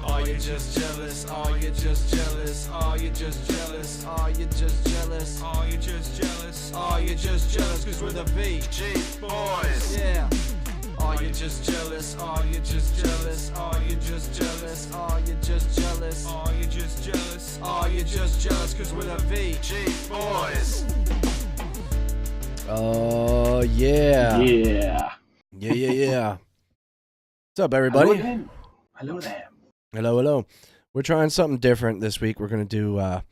Are you just jealous? Are you just jealous? Are you just jealous? Are you just jealous? Are you just jealous? Are you just jealous? Cause we're the VG boys. Yeah. Are you just jealous? Are you just jealous? Are you just jealous? Are you just jealous? Are you just jealous? Are you just jealous? Cause we're the VG boys. Oh, yeah. Yeah. Yeah. What's up, everybody? Hello there. Hello. We're trying something different this week. We're going to do a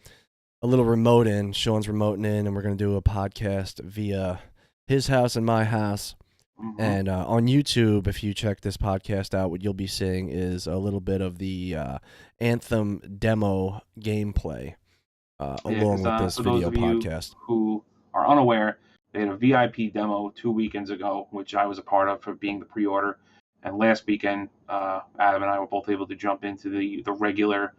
little remote in. Sean's remoting in, and we're going to do a podcast via his house and my house. Mm-hmm. And on YouTube, if you check this podcast out, what you'll be seeing is a little bit of the Anthem Demo gameplay along with this video podcast. Who are unaware, they had a VIP demo 2 weekends ago, which I was a part of for being the pre-order. And last weekend, Adam and I were both able to jump into the regular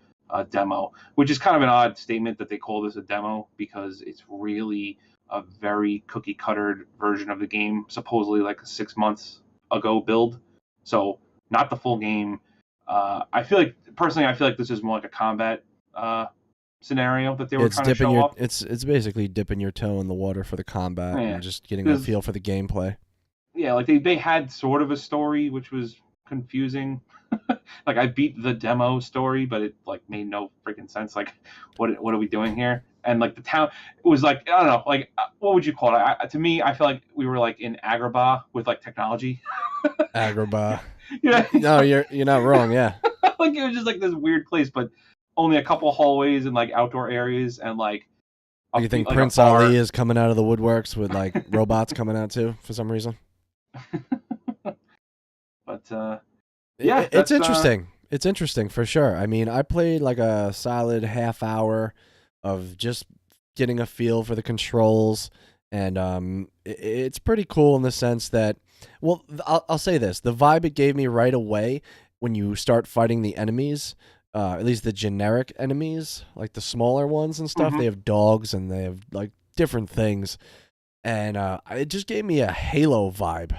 demo, which is kind of an odd statement that they call this a demo because it's really a very cookie-cuttered version of the game, supposedly like a 6 months ago build. So not the full game. I feel like this is more like a combat scenario that they were trying to show off. It's basically dipping your toe in the water for the combat and just getting a feel for the gameplay. Yeah, like they had sort of a story which was confusing. Like I beat the demo story, but it like made no freaking sense. Like, what are we doing here? And like the town, it was like I don't know, like what would you call it? To me, I feel like we were like in Agrabah with like technology. Agrabah. Yeah. No, you're not wrong. Yeah. Like it was just like this weird place, but only a couple hallways and like outdoor areas and like. Do you think Prince Ali is coming out of the woodworks with like robots coming out too for some reason? But yeah, it's interesting. It's interesting for sure. I mean, I played like a solid half hour of just getting a feel for the controls, and it's pretty cool in the sense that, well, I'll say this: the vibe it gave me right away when you start fighting the enemies, at least the generic enemies, like the smaller ones and stuff. Mm-hmm. They have dogs and they have like different things. And it just gave me a Halo vibe.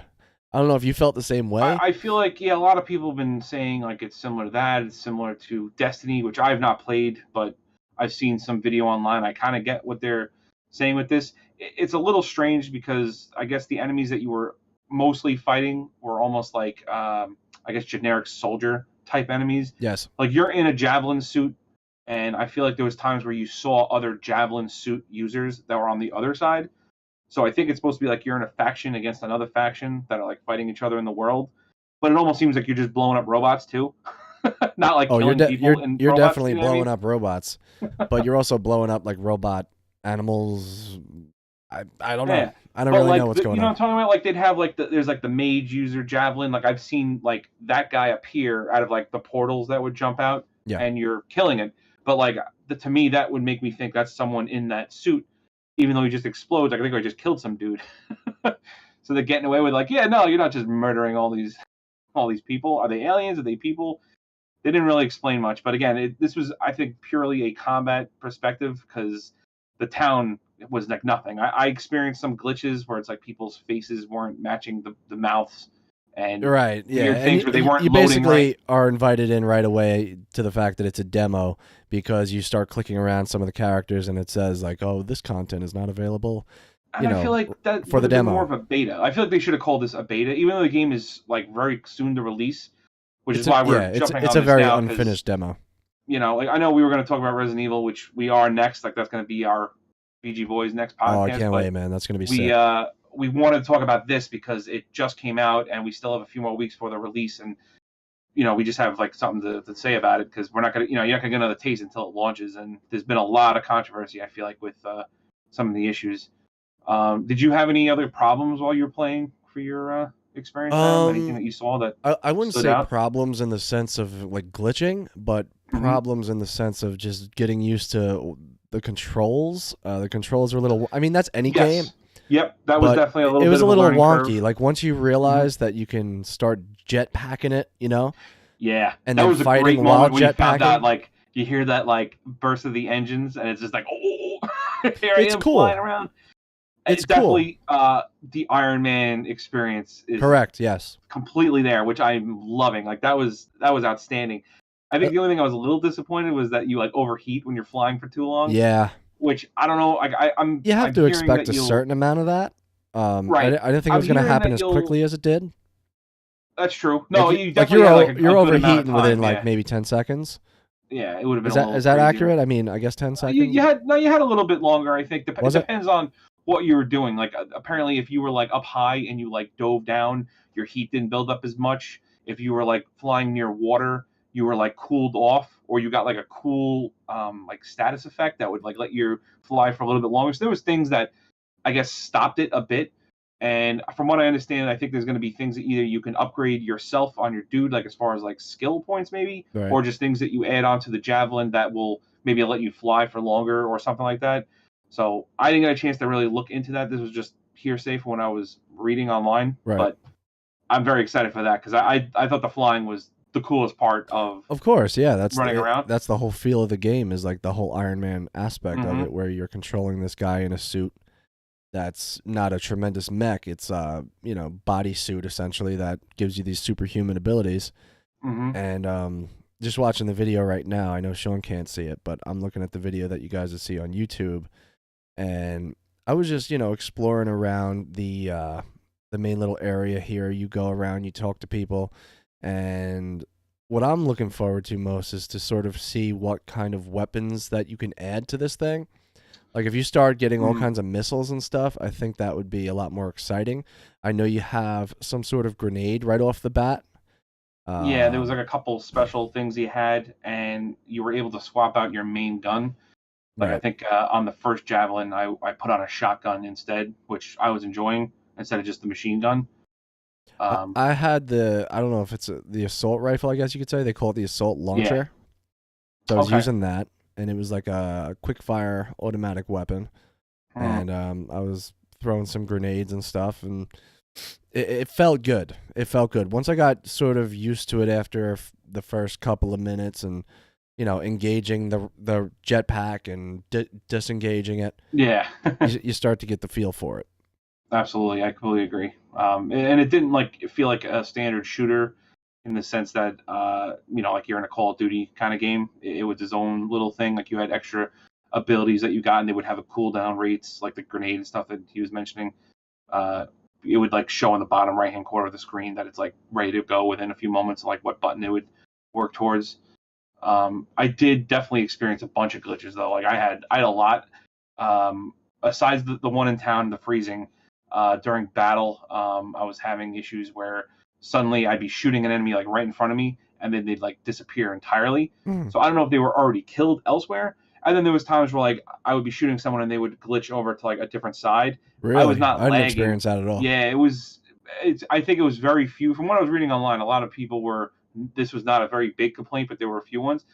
I don't know if you felt the same way. I feel like, yeah, a lot of people have been saying like it's similar to that. It's similar to Destiny, which I have not played, but I've seen some video online. I kind of get what they're saying with this. It's a little strange because I guess the enemies that you were mostly fighting were almost like, I guess, generic soldier type enemies. Yes. Like you're in a javelin suit, and I feel like there was times where you saw other javelin suit users that were on the other side. So I think it's supposed to be like you're in a faction against another faction that are like fighting each other in the world, but it almost seems like you're just blowing up robots too, not like killing people. You're definitely blowing up robots, but you're also blowing up like robot animals. I don't know. Yeah. I don't really know what's going on. You know what I'm talking about? Like they'd have like there's like the mage user javelin. Like I've seen like that guy appear out of like the portals that would jump out, and you're killing it. But like to me, that would make me think that's someone in that suit. Even though he just explodes, I think I just killed some dude. So they're getting away with like, yeah, no, you're not just murdering all these people. Are they aliens? Are they people? They didn't really explain much. But again, this was, I think, purely a combat perspective because the town was like nothing. I experienced some glitches where it's like people's faces weren't matching the mouths. And right, yeah. Things where they weren't you loading basically right. are invited in right away to the fact that it's a demo because you start clicking around some of the characters and it says like, "Oh, this content is not available." I feel like that for the demo, more of a beta. I feel like they should have called this a beta, even though the game is like very soon to release, which is why we're jumping on this now. It's a very unfinished demo. You know, like I know we were going to talk about Resident Evil, which we are next. Like that's going to be our VG Boys next podcast. Oh, I can't wait, man! That's going to be sick. We wanted to talk about this because it just came out and we still have a few more weeks for the release, and we just have like something to say about it because we're not gonna, you're not gonna get another taste until it launches. And there's been a lot of controversy, I feel like, with some of the issues. Did you have any other problems while you were playing for your experience? Anything that you saw that I wouldn't say out? Problems in the sense of like glitching, but problems in the sense of just getting used to the controls. The controls are a little. I mean, that's any game. Yep, that was definitely a little. It was bit a little wonky. Curve. Like once you realize that you can start jetpacking it, Yeah, and that then was a fighting great while moment when you found jetpacking. that, like you hear that like burst of the engines, and it's just like, oh, here it's I am cool. flying around. It's definitely the Iron Man experience is correct. Yes, completely there, which I'm loving. Like that was outstanding. I think the only thing I was a little disappointed was that you like overheat when you're flying for too long. Yeah. Which I don't know. I'm You have I'm to hearing expect that a certain amount of that. Right. I didn't think it I'm was going to hearing happen that as you'll. quickly as it did. That's true. No, Like, you like definitely had like a you're good amount of overheating within time. like Yeah. maybe 10 seconds. Yeah, it would have been Is a that little that crazier. accurate? I mean, I guess 10 seconds. You had a little bit longer. I think it Was it? depends on what you were doing. Like apparently, if you were like up high and you like dove down, your heat didn't build up as much. If you were like flying near water, you were like cooled off, or you got like a cool like status effect that would like let you fly for a little bit longer. So there was things that I guess stopped it a bit. And from what I understand, I think there's going to be things that either you can upgrade yourself on your dude, like as far as like skill points, maybe, Right. or just things that you add onto the javelin that will maybe let you fly for longer or something like that. So I didn't get a chance to really look into that. This was just hearsay from when I was reading online. Right. But I'm very excited for that because I thought the flying was the coolest part of course, yeah. running around. That's the whole feel of the game, is like the whole Iron Man aspect of it, where you're controlling this guy in a suit that's not a tremendous mech. It's bodysuit essentially that gives you these superhuman abilities. And just watching the video right now, I know Sean can't see it, but I'm looking at the video that you guys will see on YouTube, and I was just exploring around the main little area here. You go around, you talk to people, and what I'm looking forward to most is to sort of see what kind of weapons that you can add to this thing. Like, if you start getting all kinds of missiles and stuff, I think that would be a lot more exciting. I know you have some sort of grenade right off the bat. Yeah, there was like a couple special things you had, and you were able to swap out your main gun. Like, I think on the first javelin, I put on a shotgun instead, which I was enjoying, instead of just the machine gun. I had I don't know if it's the assault rifle, I guess you could say. They call it the assault launcher. Yeah. So I was using that. And it was like a quick-fire automatic weapon. And I was throwing some grenades and stuff, and it felt good. It felt good. Once I got sort of used to it after the first couple of minutes and, engaging the jetpack and disengaging it, yeah, you start to get the feel for it. Absolutely. I completely agree. And it didn't feel like a standard shooter, in the sense that, like you're in a Call of Duty kind of game. It was its own little thing. Like you had extra abilities that you got, and they would have a cooldown rates, like the grenade and stuff that he was mentioning. It would like show on the bottom right hand corner of the screen that it's like ready to go within a few moments, like what button it would work towards. I did definitely experience a bunch of glitches though. Like I had a lot. Besides the one in town, the freezing, during battle, I was having issues where suddenly I'd be shooting an enemy like right in front of me, and then they'd like disappear entirely. So I don't know if they were already killed elsewhere. And then there was times where like I would be shooting someone and they would glitch over to like a different side. Really? I was not I didn't lagging. experience that at all. Yeah, I think it was very few. From what I was reading online, a lot of people this was not a very big complaint, but there were a few ones.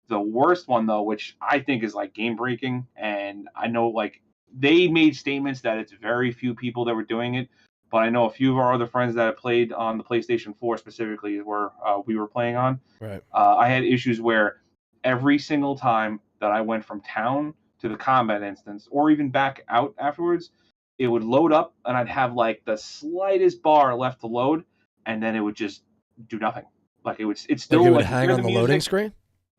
The worst one though, which I think is like game breaking, and I know like they made statements that it's very few people that were doing it. But I know a few of our other friends that have played on the PlayStation 4 specifically, where we were playing on. Right. I had issues where every single time that I went from town to the combat instance, or even back out afterwards, it would load up, and I'd have like the slightest bar left to load, and then it would just do nothing. Like it's still like it would like hang on the loading screen.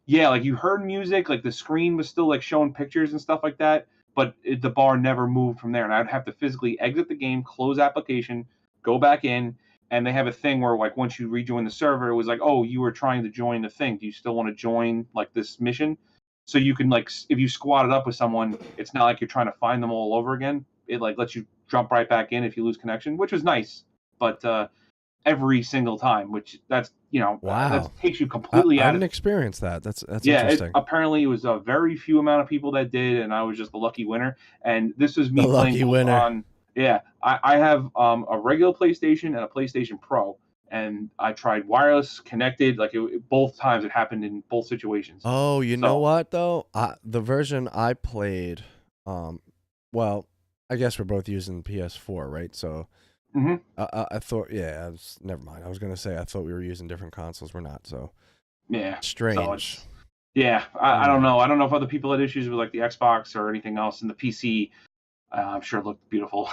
Yeah, like you heard music, like the screen was still like showing pictures and stuff like that, but the bar never moved from there, and I'd have to physically exit the game, close application, go back in, and they have a thing where like once you rejoin the server, it was like, oh, you were trying to join the thing. Do you still want to join like this mission? So you can like, if you squatted up with someone, it's not like you're trying to find them all over again. It like lets you jump right back in if you lose connection, which was nice. But every single time, which that's wow, that takes you completely out. I didn't experience that. That's yeah. Interesting. Apparently, it was a very few amount of people that did, and I was just the lucky winner. And this was me the playing lucky winner. on. Yeah, I have a regular PlayStation and a PlayStation Pro, and I tried wireless, connected. Like both times, it happened in both situations. Oh, you know what though? The version I played, well, I guess we're both using PS4, right? So. I thought, never mind. I was gonna say I thought we were using different consoles. We're not, so yeah, strange. I don't know. I don't know if other people had issues with like the Xbox or anything else. In the PC, I'm sure it looked beautiful.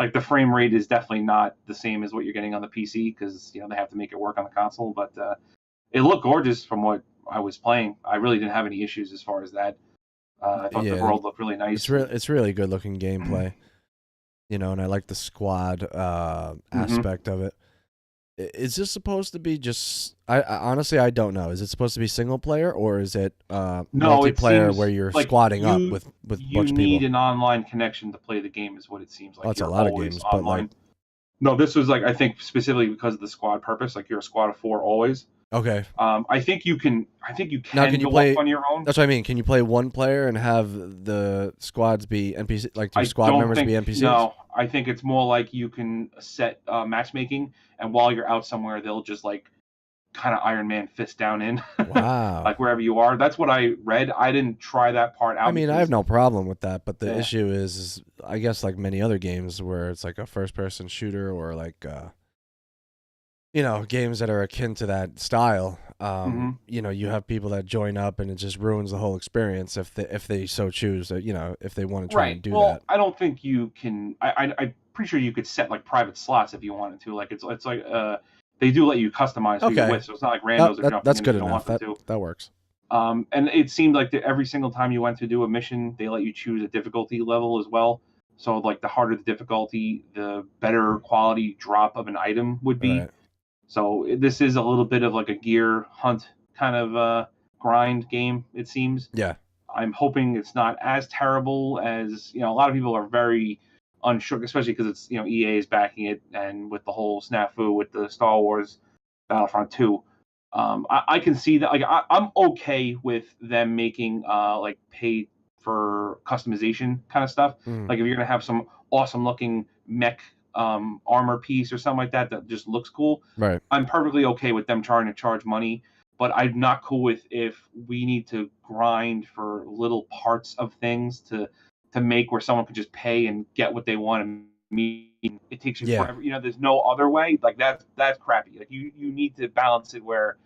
Like the frame rate is definitely not the same as what you're getting on the PC because they have to make it work on the console. But it looked gorgeous from what I was playing. I really didn't have any issues as far as that. I thought the world looked really nice. It's really good looking gameplay, and I like the squad aspect of it. Is this supposed to be just? I honestly I don't know. Is it supposed to be single player or is it multiplayer where you're squatting up with a bunch of people? You need an online connection to play the game, is what it seems like. That's a lot of games, online. No, this was I think specifically because of the squad purpose. Like you're a squad of 4 always. Okay. I think you can. Now, can you play on your own? That's what I mean. Can you play one player and have the squads be NPC, like your squad members be NPCs? No, I think it's more like you can set matchmaking, and while you're out somewhere, they'll just kind of Iron Man fist down in. Wow. Like wherever you are. That's what I read. I didn't try that part out. I mean, I have no problem with that, but the issue is, I guess, like many other games where it's like a first-person shooter or games that are akin to that style. You have people that join up and it just ruins the whole experience if they so choose. If they want to try and do that. I don't think you can. I'm pretty sure you could set private slots if you wanted to. Like it's like they do let you customize who you're with, so it's not like randos are jumping. That's in good if you enough. don't want That works. And it seemed like every single time you went to do a mission, they let you choose a difficulty level as well. So the harder the difficulty, the better quality drop of an item would be. Right. So this is a little bit of like a gear hunt kind of grind game, it seems. Yeah. I'm hoping it's not as terrible as, a lot of people are very unsure, especially because it's, EA is backing it, and with the whole snafu with the Star Wars Battlefront 2. I can see that. I'm okay with them making pay for customization kind of stuff. Like if you're gonna have some awesome looking mech armor piece or something like that just looks cool. Right. I'm perfectly okay with them trying to charge money, but I'm not cool with if we need to grind for little parts of things to make where someone could just pay and get what they want and it takes you forever. There's no other way. Like that's crappy. Like you need to balance it where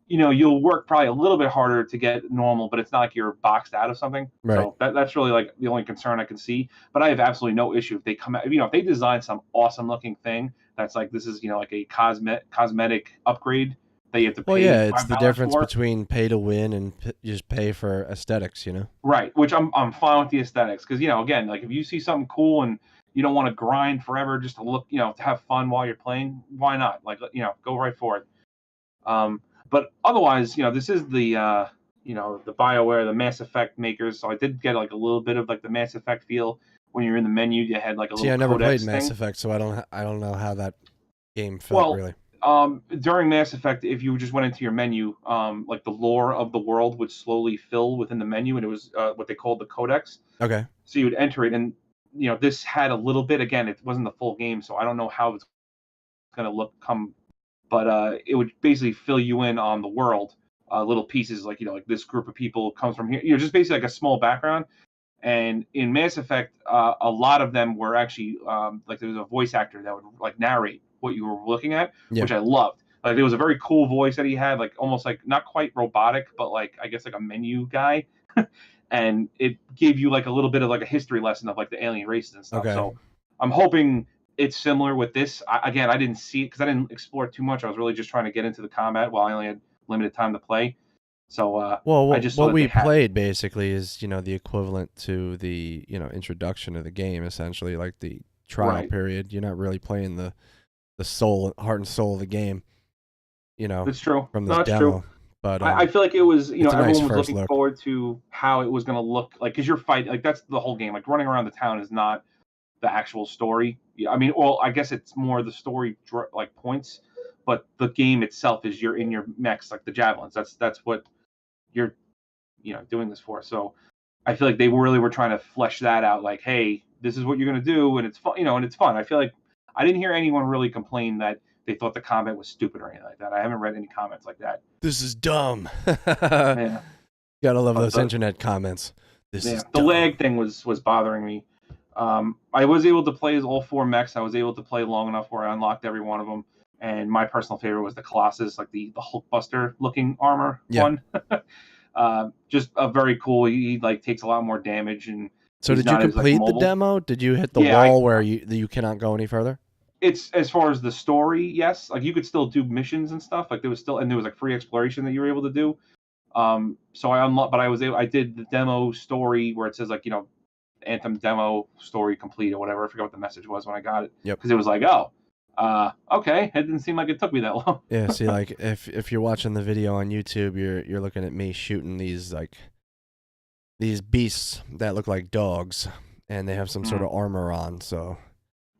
you'll work probably a little bit harder to get normal, but it's not like you're boxed out of something. Right. So that's really the only concern I can see. But I have absolutely no issue if they come out. If they design some awesome looking thing that's this is like a cosmetic upgrade that you have to pay. Well, yeah, it's the difference between pay to win and just pay for aesthetics. Right. Which I'm fine with the aesthetics because again, like if you see something cool and you don't want to grind forever just to look, to have fun while you're playing, why not? Go right for it. But otherwise, this is the the BioWare, the Mass Effect makers. So I did get a little bit of the Mass Effect feel when you're in the menu. You had a little. See, I never played thing. Mass Effect, so I don't know how that game felt really. During Mass Effect, if you just went into your menu, the lore of the world would slowly fill within the menu, and it was what they called the codex. Okay. So you would enter it, and this had a little bit. Again, it wasn't the full game, so I don't know how it's going to come. But it would basically fill you in on the world, little pieces like this group of people comes from here. Just basically like a small background. And in Mass Effect, a lot of them were actually there was a voice actor that would narrate what you were looking at, which I loved. There was a very cool voice that he had, almost not quite robotic, but I guess a menu guy. And it gave you a little bit of a history lesson of the alien races and stuff. Okay. So I'm hoping it's similar with this. I didn't see it because I didn't explore too much. I was really just trying to get into the combat while I only had limited time to play. So what we played basically is the equivalent to the introduction of the game, essentially like the trial period. You're not really playing the heart and soul of the game. It's true from the demo. True. But I feel like it was everyone nice was looking forward to how it was going to look because you're fighting that's the whole game. Running around the town is not the actual story. I mean, well, I guess it's more the story points, but the game itself is you're in your mechs the javelins. That's what you're doing this for. So I feel like they really were trying to flesh that out. Hey, this is what you're gonna do, and it's fun. And it's fun. I feel like I didn't hear anyone really complain that they thought the combat was stupid or anything like that. I haven't read any comments like that. This is dumb. Yeah. Gotta love those internet comments. This is the dumb. lag thing was bothering me. I was able to play as all 4 mechs. I was able to play long enough where I unlocked every one of them. And my personal favorite was the Colossus, the Hulkbuster looking armor one. Just a very cool. He takes a lot more damage. And so did you complete the demo? Did you hit the wall where you cannot go any further? It's as far as the story, yes. Like you could still do missions and stuff. Like there was like free exploration that you were able to do. So I unlocked, but I did the demo story where it says like Anthem Demo story complete or whatever. I forgot what the message was when I got it. Yep. Because it was like, oh, okay. It didn't seem like it took me that long. Yeah. See, like if you're watching the video on YouTube, you're looking at me shooting these beasts that look like dogs, and they have some sort of armor on. So.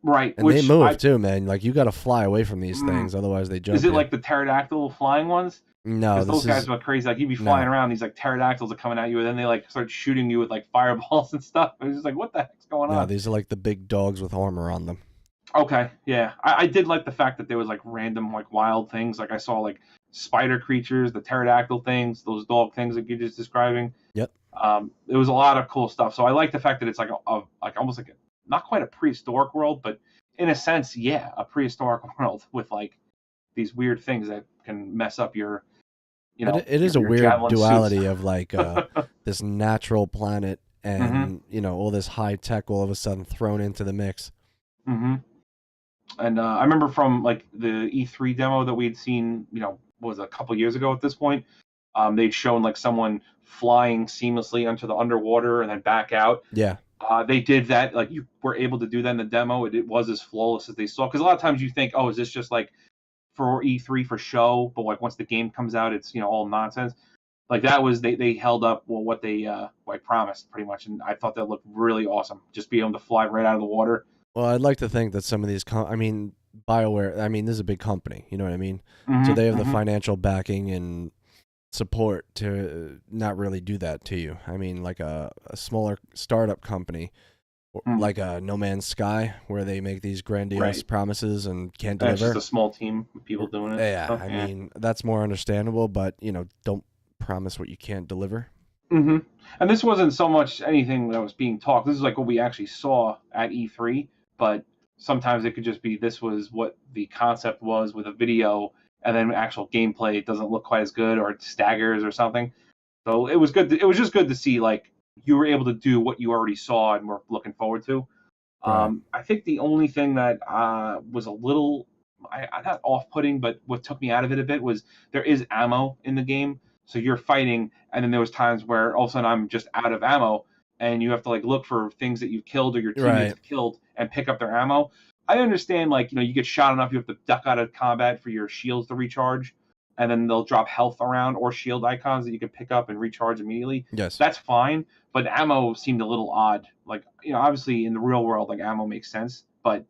Right. And they move too, man. Like you got to fly away from these things, otherwise they jump. Is it like the pterodactyl flying ones? No, those guys are crazy. Like you'd be flying around, these like pterodactyls are coming at you, and then they like start shooting you with like fireballs and stuff. It's just like, what the heck's going on? No, these are like the big dogs with armor on them. Okay, yeah, I did like the fact that there was like random like wild things. Like I saw like spider creatures, the pterodactyl things, those dog things that you're just describing. Yep. It was a lot of cool stuff. So I like the fact that it's like like almost like not quite a prehistoric world, but in a sense, yeah, a prehistoric world with like these weird things that can mess up your. It is a weird duality of like this natural planet and all this high tech all of a sudden thrown into the mix. Mm-hmm. And I remember from like the E3 demo that we'd seen, was a couple years ago at this point. They'd shown like someone flying seamlessly onto the underwater and then back out. Yeah. They did that. Like you were able to do that in the demo. It was as flawless as they saw. Because a lot of times you think, oh, is this just like for E3 for show? But like once the game comes out, it's all nonsense. Like that was they held up what they promised pretty much, and I thought that looked really awesome. Just being able to fly right out of the water. Well, I'd like to think that some of these, BioWare. This is a big company. You know what I mean? Mm-hmm, so they have the financial backing and support to not really do that to you. Like a smaller startup company. Like a No Man's Sky, where they make these grandiose promises and can't deliver. It's just a small team of people doing it. Yeah, that's more understandable, but don't promise what you can't deliver. Mm-hmm. And this wasn't so much anything that was being talked. This is like what we actually saw at E3, but sometimes it could just be this was what the concept was with a video, and then actual gameplay doesn't look quite as good, or it staggers or something. So it was good. It was just good to see like you were able to do what you already saw and were looking forward to. Right. I think the only thing that was a little, not off-putting, but what took me out of it a bit was there is ammo in the game. So you're fighting, and then there was times where all of a sudden I'm just out of ammo, and you have to like look for things that you've killed or your teammates have killed and pick up their ammo. I understand, like, you get shot enough, you have to duck out of combat for your shields to recharge. And then they'll drop health around or shield icons that you can pick up and recharge immediately. Yes. That's fine, but ammo seemed a little odd. Like, obviously in the real world, like ammo makes sense, but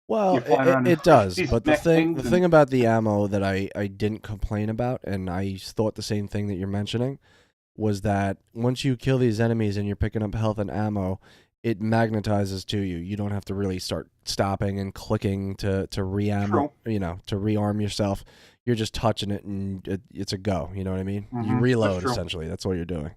well, it does. But the thing about the ammo that I didn't complain about, and I thought the same thing that you're mentioning, was that once you kill these enemies and you're picking up health and ammo, it magnetizes to you. You don't have to really start stopping and clicking to re-ammo, to rearm yourself. You're just touching it and it's a go. You know what I mean? Mm-hmm. You reload essentially. That's all you're doing.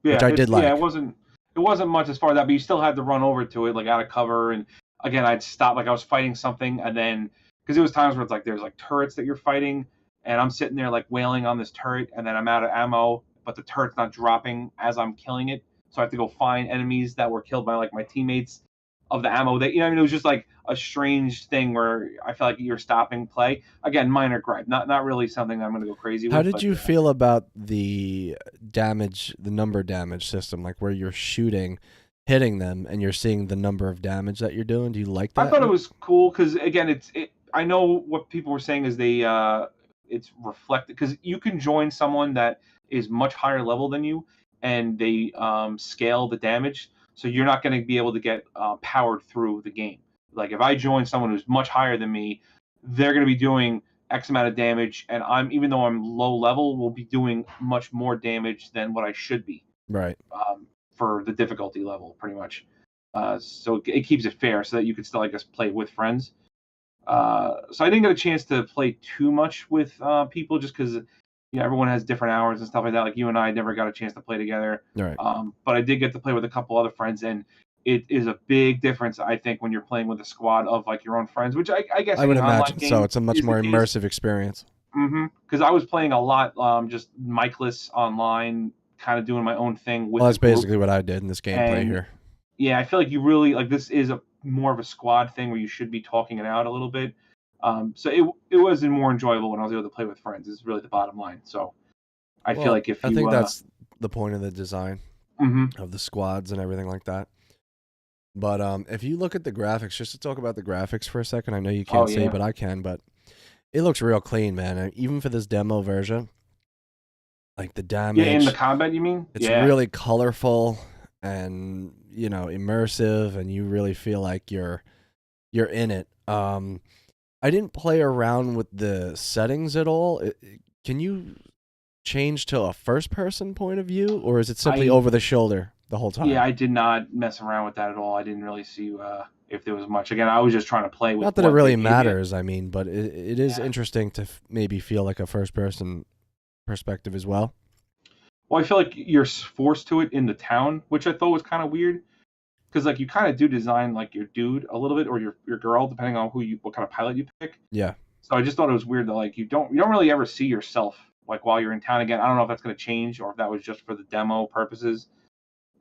Yeah, which I did like. Yeah, it wasn't much as far as that, but you still had to run over to it, like out of cover. And again, I'd stop, like I was fighting something, and then because there was times where it's like there's like turrets that you're fighting, and I'm sitting there like wailing on this turret, and then I'm out of ammo, but the turret's not dropping as I'm killing it, so I have to go find enemies that were killed by like my teammates of the ammo that it was just like a strange thing where I felt like you're stopping play. Again, minor gripe, not really something I'm going to go crazy with. How did you feel about the number damage system, like where you're hitting them and you're seeing the number of damage that you're doing? Do you like that? I thought it was cool because again, I know what people were saying is it's reflected because you can join someone that is much higher level than you and they scale the damage. So you're not going to be able to get powered through the game. Like if I join someone who's much higher than me, they're going to be doing X amount of damage, and even though I'm low level, will be doing much more damage than what I should be. Right. For the difficulty level, pretty much. So it keeps it fair, so that you can still, I guess, play with friends. So I didn't get a chance to play too much with people, just because everyone has different hours and stuff like that. Like you and I never got a chance to play together. Right. But I did get to play with a couple other friends, and it is a big difference, I think, when you're playing with a squad of like your own friends, which I guess I would imagine. So it's a much more immersive experience. Mm-hmm. Because I was playing a lot, just micless online, kind of doing my own thing with. Well, that's basically what I did in this gameplay here. Yeah, I feel like you really like this is more of a squad thing where you should be talking it out a little bit. So it was more enjoyable when I was able to play with friends. Is really the bottom line. So I feel like if you, I think that's the point of the design of the squads and everything like that. But if you look at the graphics, just to talk about the graphics for a second, I know you can't see, but I can. But it looks real clean, man. Even for this demo version, like the damage. Yeah, in the combat, you mean? It's really colorful and immersive, and you really feel like you're in it. I didn't play around with the settings at all. Can you change to a first-person point of view, or is it simply over the shoulder the whole time? Yeah, I did not mess around with that at all. I didn't really see if there was much. Again, I was just trying to play with. Not that it really matters. I mean, but it is interesting to maybe feel like a first-person perspective as well. Well, I feel like you're forced to it in the town, which I thought was kind of weird, because like you kind of do design like your dude a little bit, or your girl, depending on what kind of pilot you pick. Yeah. So I just thought it was weird that like you don't really ever see yourself like while you're in town. Again, I don't know if that's going to change or if that was just for the demo purposes,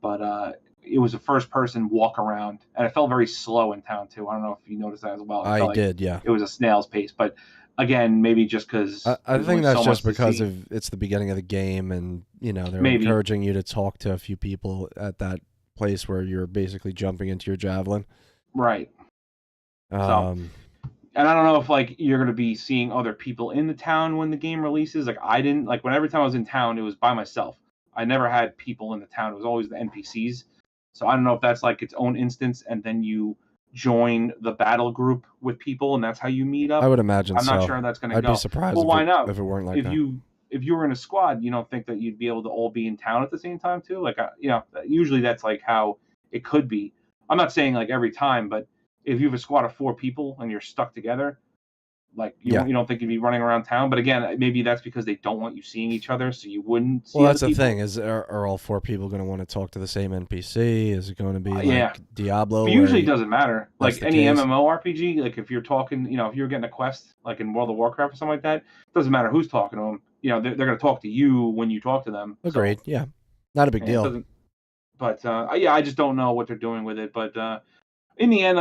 but it was a first person walk around, and it felt very slow in town too. I don't know if you noticed that as well. I did, yeah. It was a snail's pace, but again, maybe just because I think that's just because it's the beginning of the game, and they're encouraging you to talk to a few people at that place where you're basically jumping into your javelin. Right. And I don't know if like you're going to be seeing other people in the town when the game releases. Like I didn't, like when every time I was in town, it was by myself. I never had people in the town. It was always the NPCs. So I don't know if that's like its own instance, and then you join the battle group with people, and that's how you meet up. I would imagine. I'm not sure how that's going to go. I'd be surprised. Well, why not? If it weren't like that. If you were in a squad, you don't think that you'd be able to all be in town at the same time too? Like usually that's like how it could be. I'm not saying like every time, but if you have a squad of 4 people and you're stuck together, like you don't think you'd be running around town. But again, maybe that's because they don't want you seeing each other, so you wouldn't see. Well, that's the thing. Are all 4 people going to want to talk to the same NPC? Is it going to be like Diablo? But usually it doesn't matter. Like any MMORPG, like if you're talking, if you're getting a quest, like in World of Warcraft or something like that, it doesn't matter who's talking to them. They're going to talk to you when you talk to them. Agreed. So, not a big deal. But I just don't know what they're doing with it. But in the end,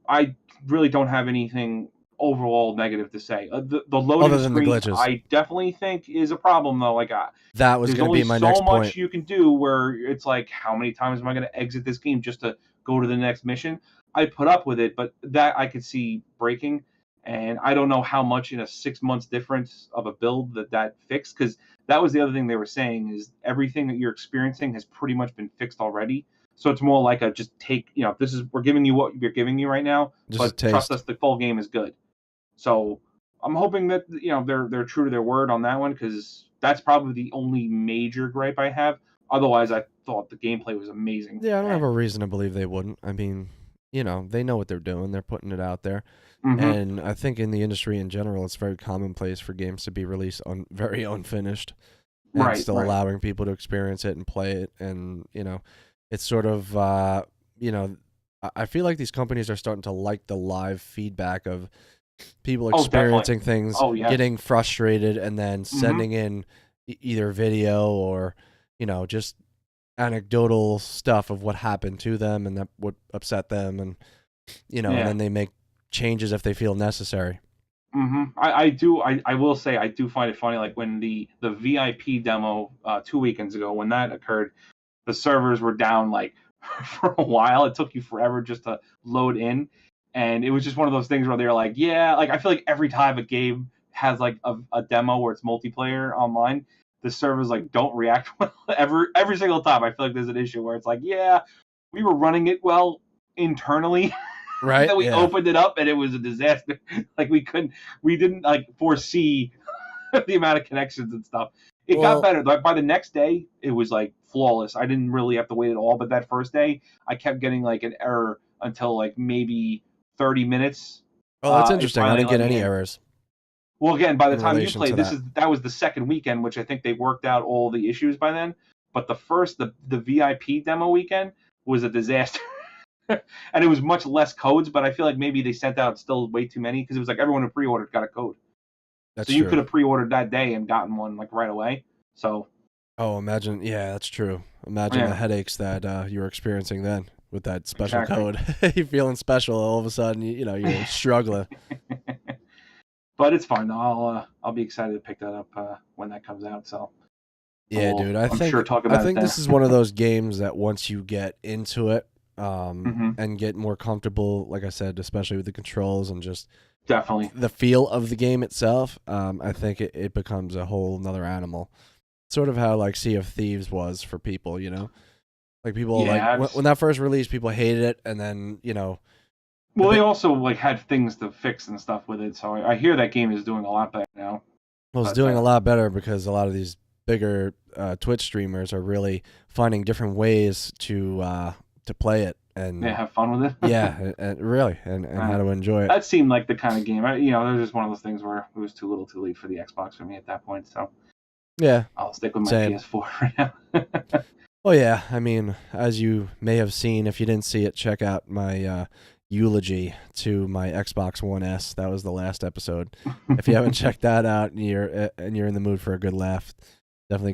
I really don't have anything overall negative to say. The loading other than screen, the glitches, I definitely think is a problem though. Like that was going to be my next point. There's so much you can do where it's like, how many times am I going to exit this game just to go to the next mission? I put up with it, but that I could see breaking, and I don't know how much in a 6 months difference of a build that fixed, because that was the other thing they were saying is everything that you're experiencing has pretty much been fixed already. So it's more like just take, we're giving you what we're giving you right now, but trust us, the full game is good. So I'm hoping that they're true to their word on that one, because that's probably the only major gripe I have. Otherwise, I thought the gameplay was amazing. Yeah, I don't have a reason to believe they wouldn't. I mean, they know what they're doing. They're putting it out there. Mm-hmm. And I think in the industry in general, it's very commonplace for games to be released very unfinished, and still allowing people to experience it and play it. And, it's sort of, I feel like these companies are starting to like the live feedback of people experiencing things, getting frustrated, and then sending in either video or, just anecdotal stuff of what happened to them and that what upset them, and, and then they make changes if they feel necessary. I will say I do find it funny, like when the VIP demo 2 weekends ago, when that occurred, the servers were down like for a while. It took you forever just to load in. And it was just one of those things where they're like, I feel like every time a game has like a demo where it's multiplayer online, the servers like don't react well. Every single time. I feel like there's an issue where it's like, we were running it well internally. Right. Then we opened it up and it was a disaster. Like we didn't like foresee the amount of connections and stuff. It got better. Like by the next day, it was like flawless. I didn't really have to wait at all. But that first day, I kept getting like an error until like maybe 30 minutes. Oh, that's interesting. I didn't get any errors. Well, again, by the time you played, that was the second weekend, which I think they worked out all the issues by then. But the VIP demo weekend was a disaster. And it was much less codes, but I feel like maybe they sent out still way too many, because it was like everyone who pre-ordered got a code. So you could have pre-ordered that day and gotten one like right away. So. Oh, imagine! Yeah, that's true. Imagine the headaches that you were experiencing then. with that special Exactly. code. You're feeling special all of a sudden. You're struggling. But it's fun. I'll be excited to pick that up when that comes out. So yeah, dude. I I'm sure talk about I think it this is one of those games that once you get into it, Mm-hmm. and get more comfortable, like I said, especially with the controls and just Definitely the feel of the game itself, I think it becomes a whole nother animal. Sort of how like Sea of Thieves was for people, like people when that first released, people hated it, and then Well, they also like had things to fix and stuff with it, so I hear that game is doing a lot better now. Well, it's doing a lot better because a lot of these bigger Twitch streamers are really finding different ways to play it and have fun with it. Yeah, and really, and how to enjoy it. That seemed like the kind of game. There's just one of those things where it was too little, too late for the Xbox for me at that point. So yeah, I'll stick with my PS4 right now. Well, yeah, I mean, as you may have seen, if you didn't see it, check out my eulogy to my Xbox One S. That was the last episode. If you haven't checked that out and you're in the mood for a good laugh, definitely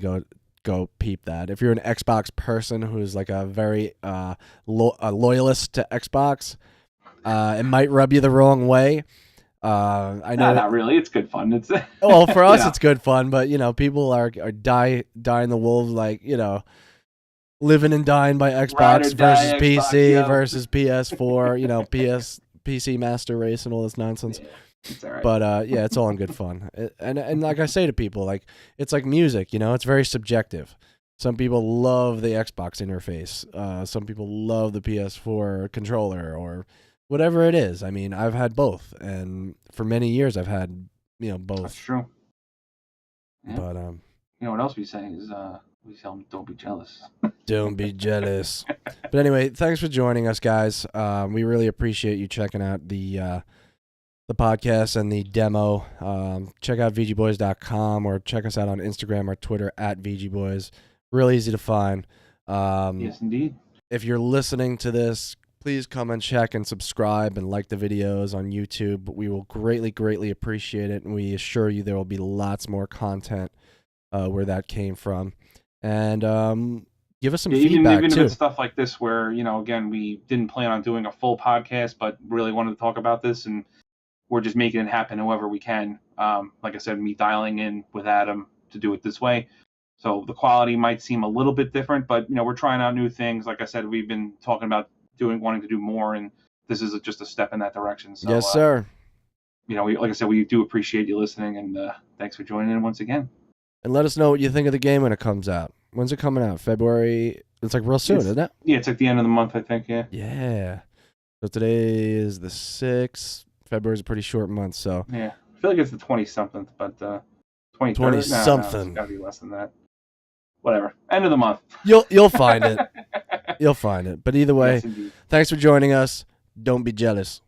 go peep that. If you're an Xbox person who's like a very a loyalist to Xbox, it might rub you the wrong way. I know not really. It's good fun. It's well for us, it's good fun, but people are dying the wolves, like living and dying by Xbox versus PC versus PS4. PC Master Race and all this nonsense. Yeah. It's all right. But yeah, it's all in good fun. And like I say to people, like it's like music, it's very subjective. Some people love the Xbox interface. Some people love the PS4 controller or whatever it is. I mean, I've had both, and for many years I've had both. That's true. Yeah. But what else we say is we tell them don't be jealous. Don't be jealous. But anyway, thanks for joining us, guys. We really appreciate you checking out the podcast and the demo. Check out VGBoys.com or check us out on Instagram or Twitter at VGBoys. Real easy to find. Yes, indeed. If you're listening to this, please come and check and subscribe and like the videos on YouTube. We will greatly, greatly appreciate it, and we assure you there will be lots more content where that came from. And give us some feedback, even too. Even stuff like this where, again, we didn't plan on doing a full podcast, but really wanted to talk about this, and we're just making it happen however we can. Like I said, me dialing in with Adam to do it this way. So the quality might seem a little bit different, but, we're trying out new things. Like I said, we've been talking about wanting to do more, and this is just a step in that direction. So, yes, sir. Like I said, we do appreciate you listening, and thanks for joining in once again. And let us know what you think of the game when it comes out. When's it coming out? February? It's like real soon, isn't it? Yeah, it's like the end of the month, I think, yeah. Yeah. So today is the 6th. February's a pretty short month, so. Yeah. I feel like it's the 20-something, but 20-something. It's got to be less than that. Whatever. End of the month. You'll find it. You'll find it. But either way, yes, thanks for joining us. Don't be jealous.